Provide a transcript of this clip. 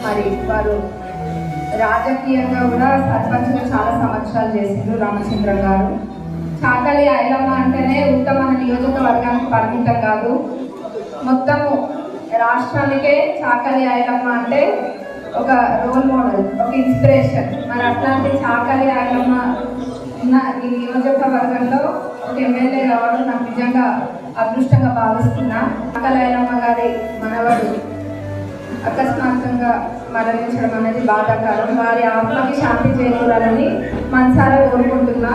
మరి వారు రాజకీయంగా కూడా సర్పంచ్గా చాలా సంవత్సరాలు చేసిండ్రు రామచంద్ర గారు. చాకలి ఐలమ్మ అంటేనే మన నియోజకవర్గానికి పరిమితం కాదు, మొత్తము రాష్ట్రానికే చాకలి ఐలమ్మ అంటే ఒక రోల్ మోడల్, ఒక ఇన్స్పిరేషన్. మరి అట్లాంటి చాకలి ఐలమ్మ ఉన్న ఈ నియోజకవర్గంలో ఒక ఎమ్మెల్యే రావడం నాకు నిజంగా అదృష్టంగా భావిస్తున్నా. చాకలి ఐలమ్మ గారి మనవడు అకస్మాత్తుగా మరణించడం అనేది బాధాకరం. వారి ఆత్మకి శాంతి చేకూరాలని మనసారా కోరుకుంటున్నా.